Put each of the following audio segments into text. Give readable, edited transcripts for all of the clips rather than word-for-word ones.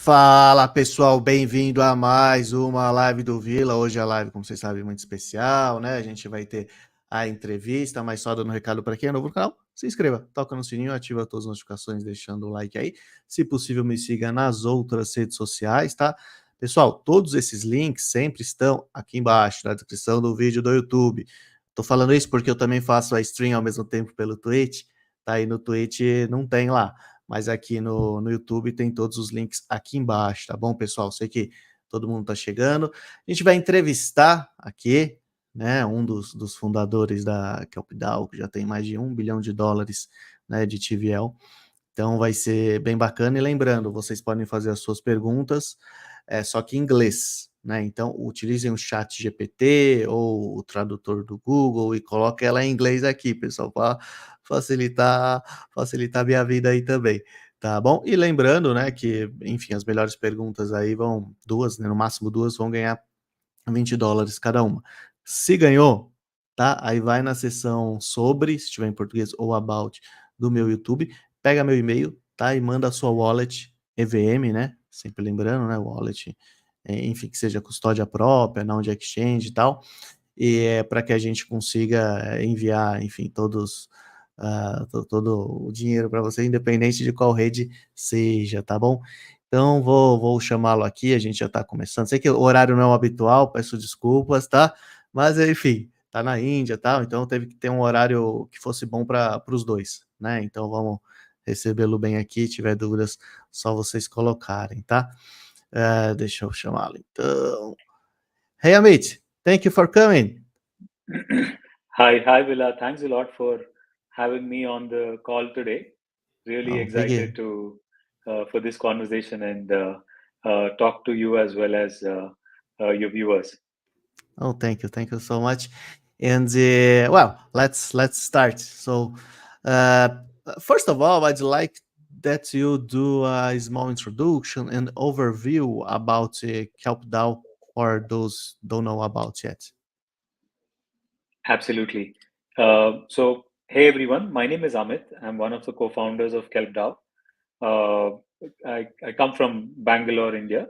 Fala pessoal, bem-vindo a mais uma live do Vila. Hoje a live, como vocês sabem, é muito especial, né? A gente vai ter a entrevista, mas só dando um recado para quem é novo no canal, se inscreva, toca no sininho, ativa todas as notificações, deixando o like aí. Se possível, me siga nas outras redes sociais, tá? Pessoal, todos esses links sempre estão aqui embaixo, na descrição do vídeo do YouTube. Tô falando isso porque eu também faço a stream ao mesmo tempo pelo Twitch, tá? E no Twitch não tem lá, mas aqui no YouTube tem todos os links aqui embaixo, tá bom, pessoal? Sei que todo mundo tá chegando. A gente vai entrevistar aqui, né, um dos fundadores da Kelp DAO, que já tem mais de $1 bilhão, né, de TVL. Então vai ser bem bacana. E lembrando, vocês podem fazer as suas perguntas, só que em inglês, né? Então utilizem o chat GPT ou o tradutor do Google e coloquem ela em inglês aqui, pessoal, para facilitar a minha vida aí também, tá bom? E lembrando, né, que, enfim, as melhores perguntas aí vão, duas, né, no máximo duas, vão ganhar $20 cada uma. Se ganhou, tá? Aí vai na seção sobre, se tiver em português, ou about do meu YouTube, pega meu e-mail, tá? E manda a sua wallet EVM, né? Sempre lembrando, né? Wallet, enfim, que seja custódia própria, não de exchange e tal. E é para que a gente consiga enviar, enfim, todo o dinheiro para você, independente de qual rede seja, tá bom? Então, vou chamá-lo aqui, a gente já está começando. Sei que o horário não é o habitual, peço desculpas, tá? Mas, enfim, tá na Índia, tá? Então teve que ter um horário que fosse bom para os dois, né? Então vamos recebê-lo bem aqui. Se tiver dúvidas, só vocês colocarem, tá? Deixa eu chamá-lo, então. Hey, Amit, thank you for coming. Hi, Villa. Thanks a lot for having me on the call today. Really excited for this conversation and talk to you as well as your viewers. Oh, thank you so much. And well, let's start. So, first of all, I'd like that you do a small introduction and overview about Kelp DAO for those don't know about yet. Absolutely. So, hey everyone, my name is Amit. I'm one of the co-founders of Kelp DAO. I come from Bangalore, India.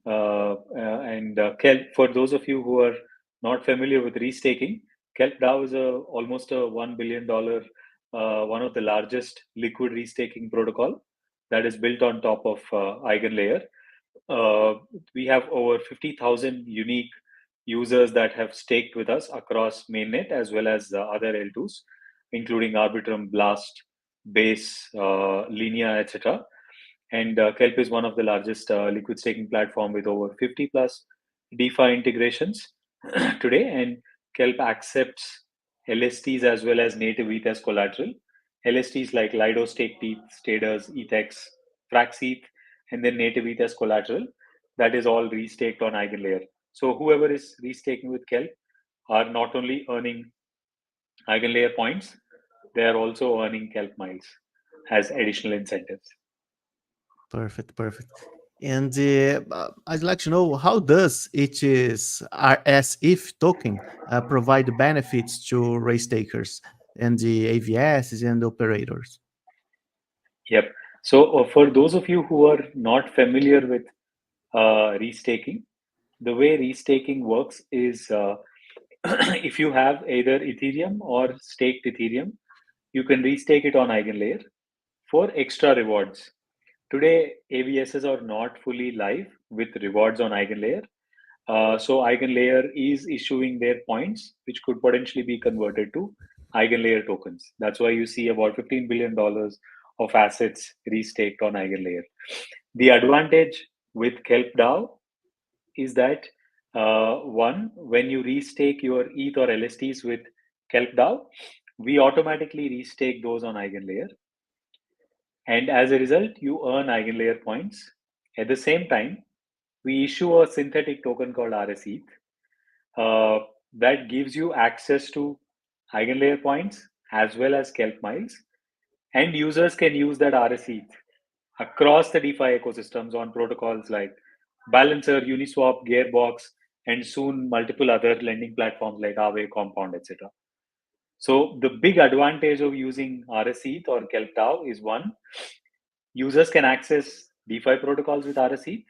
And Kelp, for those of you who are not familiar with restaking, Kelp DAO is almost a $1 billion, one of the largest liquid restaking protocol that is built on top of Eigenlayer. We have over 50,000 unique users that have staked with us across mainnet as well as other L2s, including Arbitrum, Blast, Base, Linea, etc. And Kelp is one of the largest liquid staking platform with over 50 plus DeFi integrations today. And Kelp accepts LSTs as well as native ETH as collateral. LSTs like Lido Stake Teeth, Staders, ETHX, FraxETH, and then native ETH as collateral. That is all restaked on Eigenlayer. So whoever is restaking with Kelp are not only earning Eigenlayer points, they are also earning Kelp miles as additional incentives. Perfect. And I'd like to know, how does its rsETH token provide benefits to race takers and the AVSs and operators? Yep. So for those of you who are not familiar with restaking, the way restaking works is if you have either Ethereum or staked Ethereum, you can restake it on Eigenlayer for extra rewards. Today, AVSs are not fully live with rewards on Eigenlayer. So Eigenlayer is issuing their points, which could potentially be converted to Eigenlayer tokens. That's why you see about $15 billion of assets restaked on Eigenlayer. The advantage with Kelp DAO is that one, when you restake your ETH or LSTs with Kelp DAO, we automatically restake those on Eigenlayer. And as a result, you earn Eigenlayer points. At the same time, we issue a synthetic token called rsETH that gives you access to Eigenlayer points as well as Kelp miles. And users can use that rsETH across the DeFi ecosystems on protocols like Balancer, Uniswap, Gearbox, and soon multiple other lending platforms like Aave, Compound, etc. So the big advantage of using rsETH or Kelp DAO is one, users can access DeFi protocols with rsETH,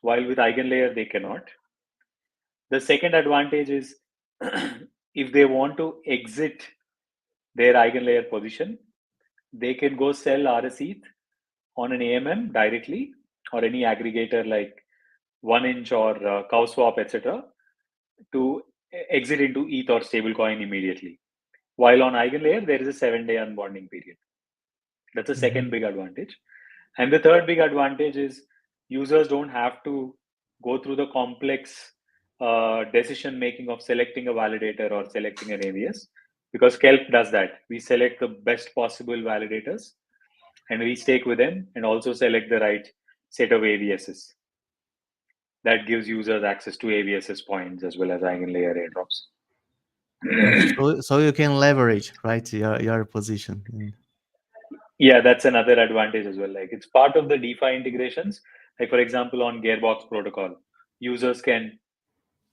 while with Eigenlayer they cannot. The second advantage is if they want to exit their Eigenlayer position, they can go sell rsETH on an AMM directly, or any aggregator like 1inch or CowSwap, etc., to exit into ETH or stablecoin immediately. While on Eigenlayer, there is a 7-day unbonding period. That's the second big advantage. And the third big advantage is users don't have to go through the complex decision making of selecting a validator or selecting an AVS, because Kelp does that. We select the best possible validators and we stake with them, and also select the right set of AVSs. That gives users access to AVSs points as well as Eigenlayer airdrops. So you can leverage, right, your position. Yeah, that's another advantage as well. Like, it's part of the DeFi integrations. Like, for example, on Gearbox protocol, users can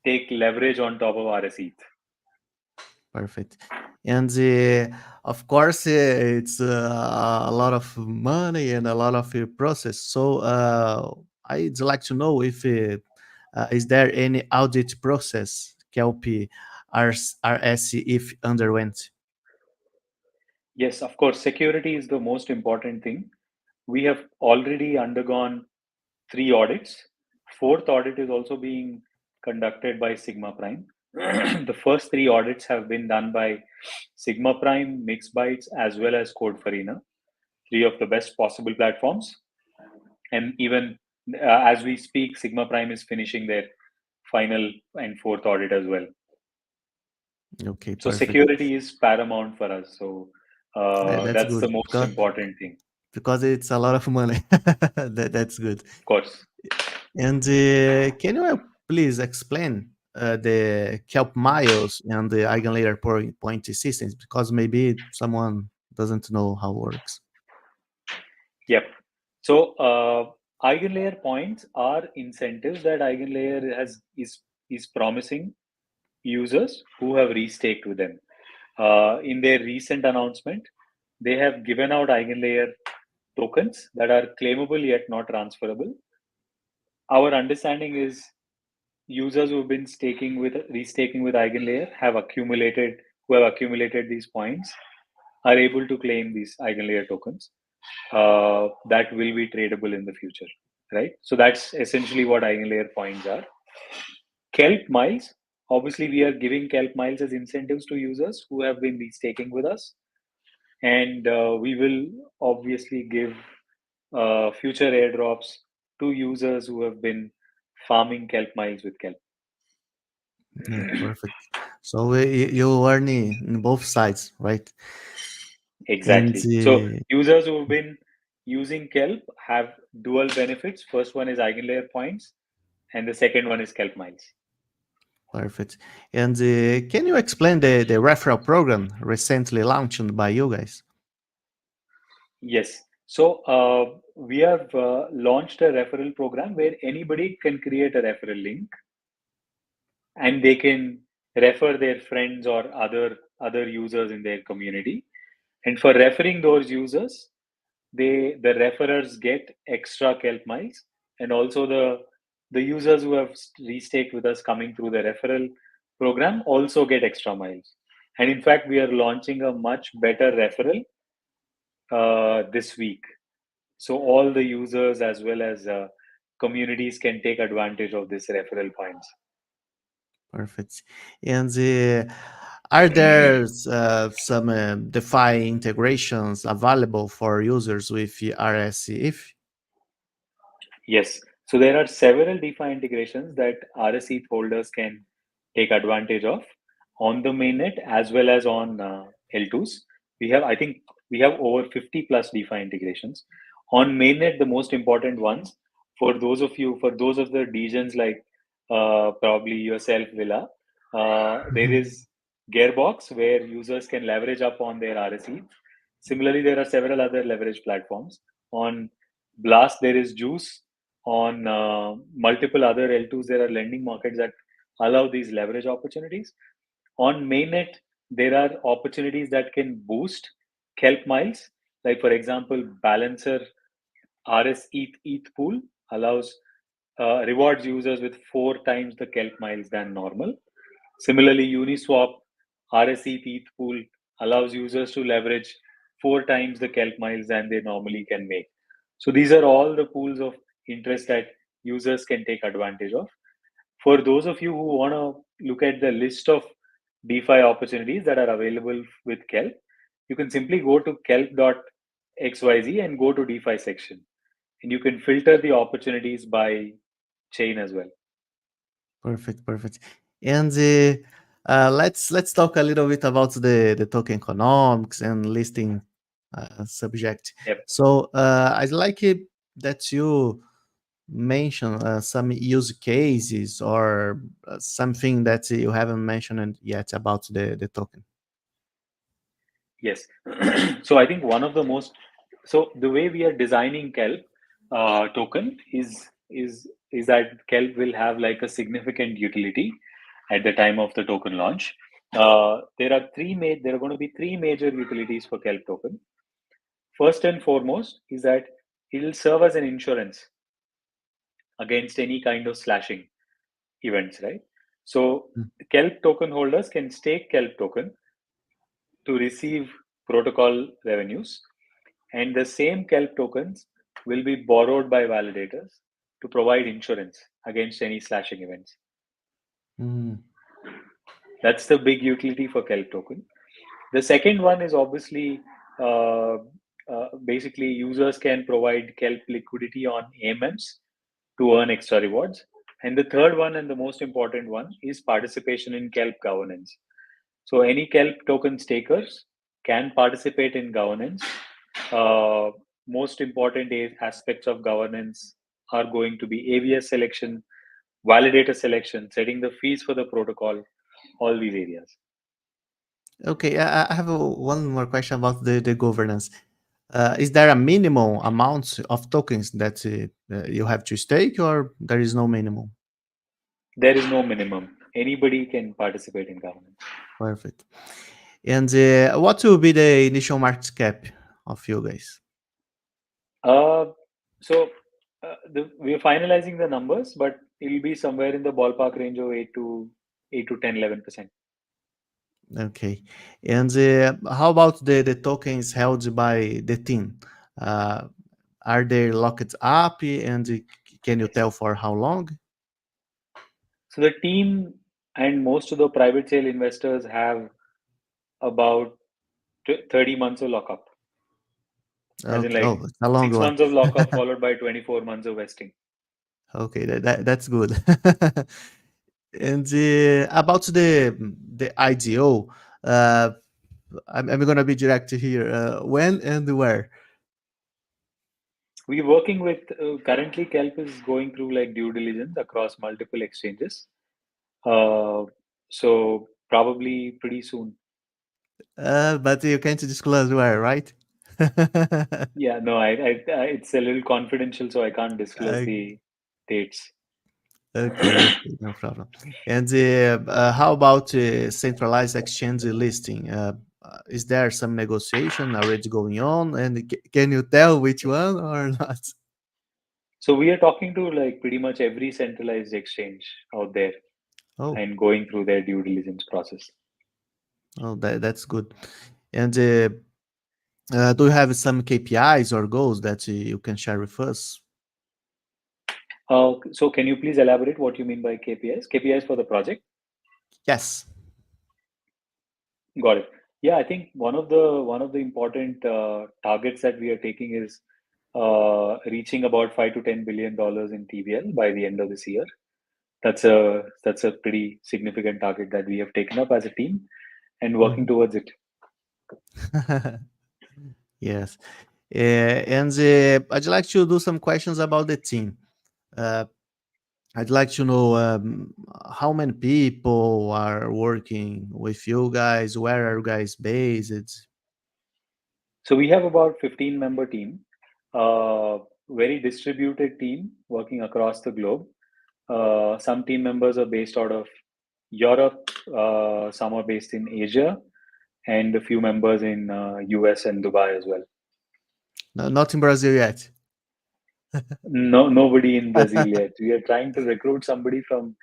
take leverage on top of rsETH. Perfect. And of course, it's a lot of money and a lot of process. So I'd like to know if is there any audit process Kelp rsETH underwent? Yes, of course, security is the most important thing. We have already undergone 3 audits. 4th audit is also being conducted by Sigma Prime. The first 3 audits have been done by Sigma Prime, Mixbytes, as well as Code Farina, 3 of the best possible platforms. And even as we speak, Sigma Prime is finishing their final and 4th audit as well. Okay, so perfect. security is paramount for us. So that's good, the most important thing. because it's a lot of money. That's good. Of course. And can you please explain the Kelp miles and the Eigenlayer point systems? Because maybe someone doesn't know how it works. Yep. So Eigenlayer points are incentives that Eigenlayer is promising users who have restaked with them. In their recent announcement, they have given out Eigenlayer tokens that are claimable yet not transferable. Our understanding is users who have been restaking with Eigenlayer who have accumulated these points are able to claim these Eigenlayer tokens that will be tradable in the future, right? So that's essentially what Eigenlayer points are. Kelp miles, obviously we are giving Kelp miles as incentives to users who have been restaking with us, and we will obviously give future airdrops to users who have been farming Kelp miles with Kelp. Yeah, perfect. So you earn in both sides, right? Exactly. And So users who've been using Kelp have dual benefits. First one is Eigenlayer points, and the second one is Kelp miles. perfect. And can you explain the referral program recently launched by you guys? Yes. So we have launched a referral program where anybody can create a referral link, and they can refer their friends or other users in their community. And for referring those users, the referrers get extra Kelp miles, and also the users who have restaked with us coming through the referral program also get extra miles. And in fact, we are launching a much better referral this week. So all the users as well as communities can take advantage of this referral points. Perfect. And are there some DeFi integrations available for users with rsETH? Yes. So there are several DeFi integrations that rsETH holders can take advantage of on the mainnet as well as on L2s. I think we have over 50 plus DeFi integrations. On mainnet, the most important ones for those of the DGens like probably yourself, Villa, there is Gearbox, where users can leverage up on their rsETH. Similarly, there are several other leverage platforms. On Blast, there is Juice. On multiple other L2s, there are lending markets that allow these leverage opportunities. On mainnet, there are opportunities that can boost Kelp miles. Like, for example, Balancer rsETH pool allows rewards users with 4 times the Kelp miles than normal. Similarly, Uniswap rsETH pool allows users to leverage 4 times the Kelp miles than they normally can make. So these are all the pools of interest that users can take advantage of. For those of you who want to look at the list of DeFi opportunities that are available with Kelp, you can simply go to kelp.xyz and go to DeFi section. And you can filter the opportunities by chain as well. Perfect, perfect. And let's talk a little bit about the tokenomics and listing subject. Yep. So I'd like it that you mention some use cases or something that you haven't mentioned yet about the token. Yes. So I think one of the most, so the way we are designing Kelp token is that Kelp will have like a significant utility at the time of the token launch. There are going to be 3 major utilities for Kelp token. First and foremost is that it will serve as an insurance against any kind of slashing events, right? So Kelp token holders can stake Kelp token to receive protocol revenues, and the same Kelp tokens will be borrowed by validators to provide insurance against any slashing events. That's the big utility for Kelp token. The second one is obviously basically users can provide Kelp liquidity on AMMs to earn extra rewards. And the third one, and the most important one, is participation in Kelp governance. So any Kelp token stakers can participate in governance. Most important aspects of governance are going to be AVS selection, validator selection, setting the fees for the protocol, all these areas. Okay, I have one more question about the governance. Is there a minimum amount of tokens that you have to stake, or there is no minimum? There is no minimum. Anybody can participate in governance. Perfect. And what will be the initial market cap of you guys? We're finalizing the numbers, but it'll be somewhere in the ballpark range of 8 to 10, 11%. Okay. And how about the tokens held by the team? Are they locked up, and can you tell for how long? So the team and most of the private sale investors have about 30 months of lockup. As in like it's a long 6 one. months of lockup followed by 24 months of vesting. Okay, that's good. And about the IDO, I'm gonna be direct here. When and where? We're working with currently Kelp is going through like due diligence across multiple exchanges. So probably pretty soon. But you can't disclose where, right? Yeah, no, it's a little confidential, so I can't disclose the dates. Okay, no problem. And how about centralized exchange listing? Is there some negotiation already going on? And can you tell which one or not? So we are talking to like pretty much every centralized exchange out there and going through their due diligence process. Oh, that's good. And do you have some KPIs or goals that you can share with us? So can you please elaborate what you mean by KPIs? KPIs for the project? Yes. Got it. Yeah, I think one of the important targets that we are taking is reaching about $5 to $10 billion in TVL by the end of this year. That's a pretty significant target that we have taken up as a team and working towards it. Yes. And I'd like to do some questions about the team. I'd like to know how many people are working with you guys, where are you guys based? So we have about 15-member team, very distributed team working across the globe. Some team members are based out of Europe, some are based in Asia, and a few members in US and Dubai as well. No, not in Brazil yet. No, nobody in Brazil yet. We are trying to recruit somebody from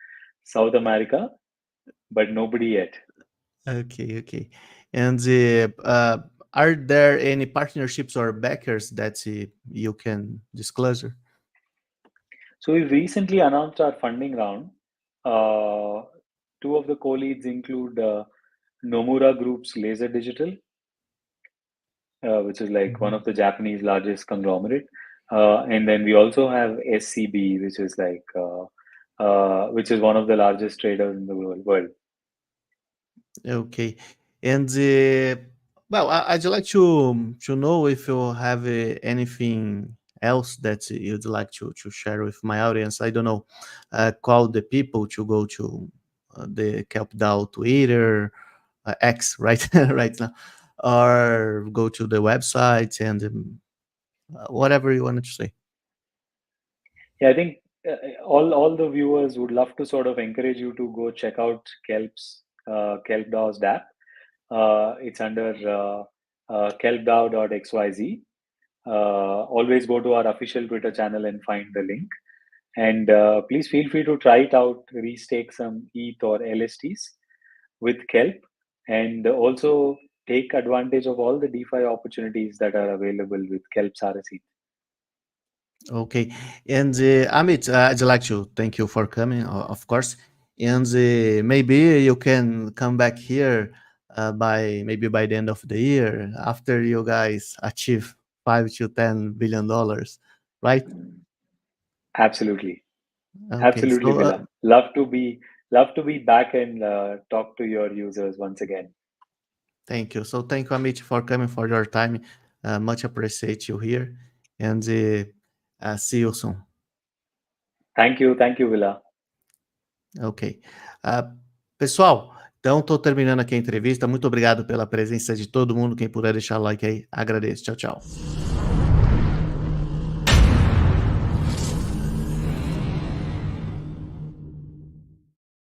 South America, but nobody yet. Okay, okay. And are there any partnerships or backers that you can disclose? So we recently announced our funding round. Two of the co-leads include Nomura Group's Laser Digital, which is like one of the Japanese largest conglomerate. And then we also have SCB, which is like which is one of the largest traders in the world. Okay. And well, I'd like to know if you have anything else that you'd like to share with my audience. I don't know, call the people to go to the Kelp DAO Twitter, X, right, right now, or go to the website and whatever you wanted to say. Yeah, I think all the viewers would love to sort of encourage you to go check out Kelp DAO's app. It's under kelpdao.xyz. Always go to our official Twitter channel and find the link. And please feel free to try it out, restake some ETH or LSTs with Kelp, and also take advantage of all the DeFi opportunities that are available with Kelp's rsETH. Okay. And Amit, I'd like to thank you for coming, of course. And maybe you can come back here by maybe by the end of the year after you guys achieve $5 to $10 billion, right? Absolutely, Okay. absolutely, So Villa. Love to be back and talk to your users once again. thank you. So thank you, Amit, for coming for your time. Much appreciate you here, and see you soon. Thank you, Villa. Ok. Pessoal, então estou terminando aqui a entrevista. Muito obrigado pela presença de todo mundo. Quem puder deixar like aí, agradeço. Tchau, tchau.